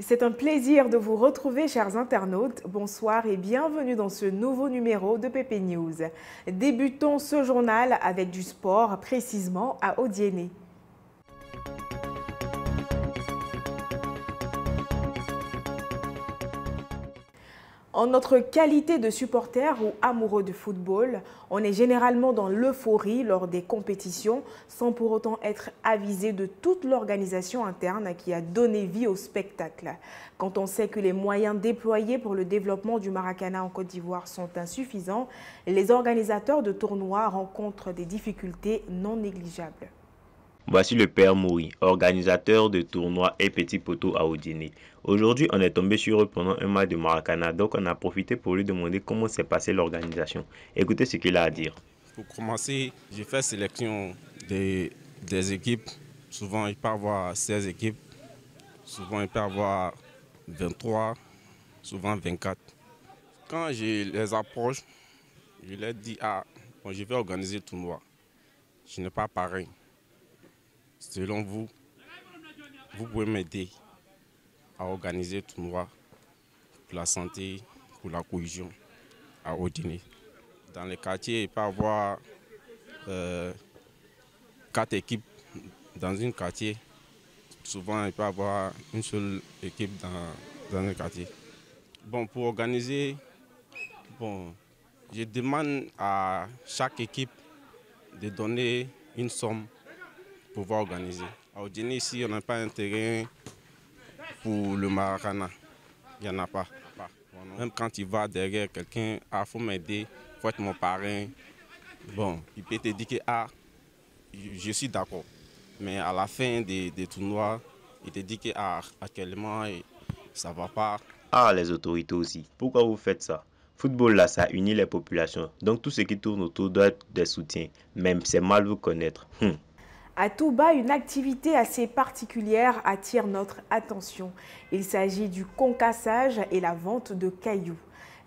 C'est un plaisir de vous retrouver, chers internautes. Bonsoir et bienvenue dans ce nouveau numéro de PP News. Débutons ce journal avec du sport, précisément à Odiéné. En notre qualité de supporter ou amoureux de football, on est généralement dans l'euphorie lors des compétitions sans pour autant être avisé de toute l'organisation interne qui a donné vie au spectacle. Quand on sait que les moyens déployés pour le développement du Maracana en Côte d'Ivoire sont insuffisants, les organisateurs de tournois rencontrent des difficultés non négligeables. Voici le père Moui, organisateur de tournois et petits poteaux à Odiéné. Aujourd'hui, on est tombé sur eux pendant un match de Maracana, donc on a profité pour lui demander comment s'est passée l'organisation. Écoutez ce qu'il a à dire. Pour commencer, j'ai fait sélection des équipes. Souvent, il peut y avoir 16 équipes. Souvent, il peut y avoir 23, souvent 24. Quand je les approche, je leur dis bon, je vais organiser le tournoi. Je n'ai pas pareil. Selon vous, vous pouvez m'aider à organiser le tournoi pour la santé, pour la cohésion à Odiéné. Dans les quartiers, il peut y avoir 4 équipes dans un quartier. Souvent, il peut y avoir une seule équipe dans un quartier. Bon, pour organiser, je demande à chaque équipe de donner une somme pour pouvoir organiser. À Odiéné, ici, on n'a pas un terrain pour le Maracana. Il n'y en a pas. Même quand tu vas derrière quelqu'un, il faut m'aider, il faut être mon parrain. Bon, il peut te dire que je suis d'accord. Mais à la fin des tournois, il te dit que actuellement, ça ne va pas. Les autorités aussi. Pourquoi vous faites ça? Football là, ça unit les populations. Donc tout ce qui tourne autour doit être des soutiens. Même c'est mal vous connaître. À Touba, une activité assez particulière attire notre attention. Il s'agit du concassage et la vente de cailloux.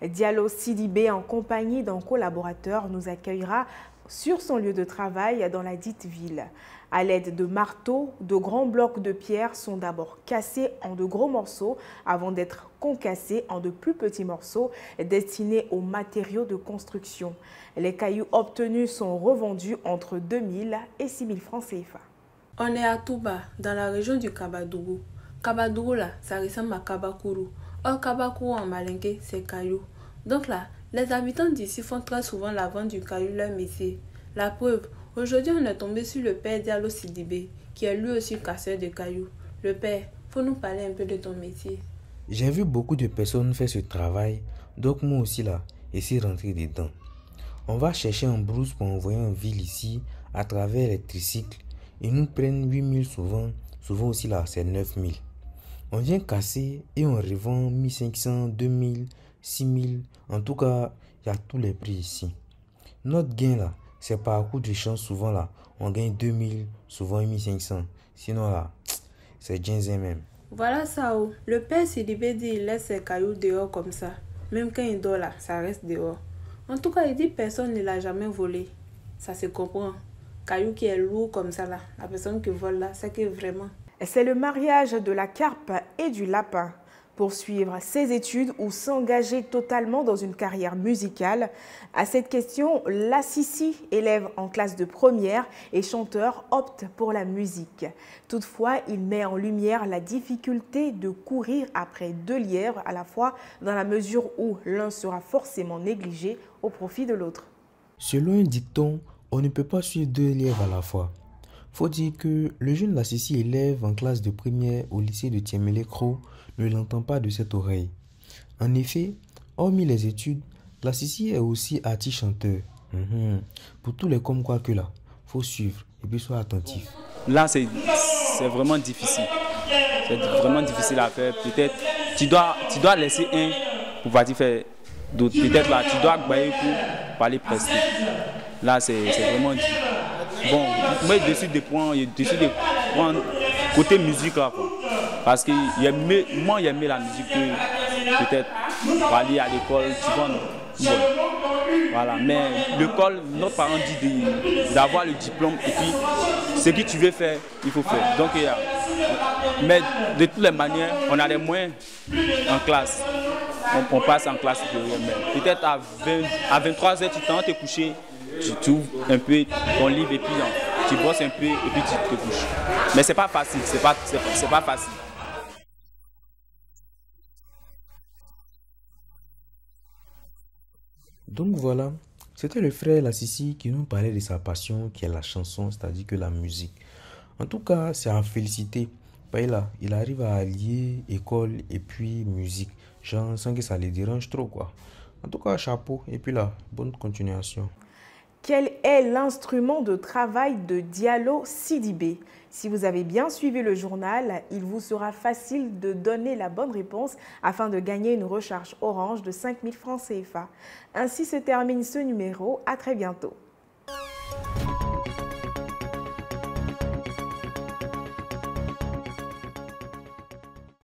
Diallo Sidibé, en compagnie d'un collaborateur, nous accueillera sur son lieu de travail dans la dite ville. À l'aide de marteaux, de grands blocs de pierre sont d'abord cassés en de gros morceaux avant d'être concassés en de plus petits morceaux destinés aux matériaux de construction. Les cailloux obtenus sont revendus entre 2000 et 6000 francs CFA. On est à Touba, dans la région du Kabadougou. Kabadougou, là, ça ressemble à Kabakourou. Or, Kabakourou en malinké, c'est caillou. Donc là, les habitants d'ici font très souvent la vente du caillou leur métier. La preuve, aujourd'hui on est tombé sur le père Diallo Sidibé, qui est lui aussi casseur de cailloux. Le père, faut nous parler un peu de ton métier. J'ai vu beaucoup de personnes faire ce travail, donc moi aussi là, essayer de rentrer dedans. On va chercher un brousse pour envoyer en ville ici, à travers les tricycles. Ils nous prennent 8000 souvent aussi là, c'est 9000. On vient casser et on revend 1500, 2000, 6000. En tout cas, il y a tous les prix ici. Notre gain là, c'est par coup de chance souvent là. On gagne 2000, souvent 1500. Sinon là, c'est ginzin même. Voilà ça. Le père Sidibé dit il laisse ses cailloux dehors comme ça. Même quand il dort là, ça reste dehors. En tout cas, il dit personne ne l'a jamais volé. Ça se comprend. Caillou qui est lourd comme ça là, la personne qui vole là, c'est que vraiment. C'est le mariage de la carpe et du lapin. Poursuivre ses études ou s'engager totalement dans une carrière musicale? À cette question, Lassissi, élève en classe de première et chanteur, opte pour la musique. Toutefois, il met en lumière la difficulté de courir après 2 lièvres à la fois, dans la mesure où l'un sera forcément négligé au profit de l'autre. Selon un dicton, on ne peut pas suivre 2 lièvres à la fois. Faut dire que le jeune Lassissi, élève en classe de première au lycée de Tiemele-Kro, ne l'entend pas de cette oreille. En effet, hormis les études, Lassissi est aussi artiste-chanteur. Pour tous les comme quoi que là, faut suivre et puis sois attentif. Là, c'est vraiment difficile. C'est vraiment difficile à faire. Peut-être tu dois laisser un pour partir faire d'autres. Peut-être là, tu dois bailler pour aller prester. Là, c'est vraiment difficile. Bon, moi, je décide de prendre côté musique là, quoi. Parce que moi, j'aimais la musique que peut-être pour aller à l'école, tu vois, non? Bon. Voilà, mais l'école, notre parent dit d'avoir le diplôme et puis ce que tu veux faire, il faut faire. Donc, Mais de toutes les manières, on a les moyens en classe. On passe en classe supérieure. Mais peut-être à 23h, tu t'en te coucher, tu ouvres un peu ton livre et puis tu bosses un peu et puis tu te couches. Mais c'est pas facile, c'est pas facile. Donc voilà, c'était le frère Lassisi qui nous parlait de sa passion qui est la chanson, c'est-à-dire que la musique. En tout cas, c'est à féliciter. Là, il arrive à allier école et puis musique, genre sans que ça les dérange trop quoi. En tout cas, chapeau et puis là, bonne continuation. Quel est l'instrument de travail de Diallo Sidibé? Si vous avez bien suivi le journal, il vous sera facile de donner la bonne réponse afin de gagner une recharge Orange de 5 000 francs CFA. Ainsi se termine ce numéro. À très bientôt.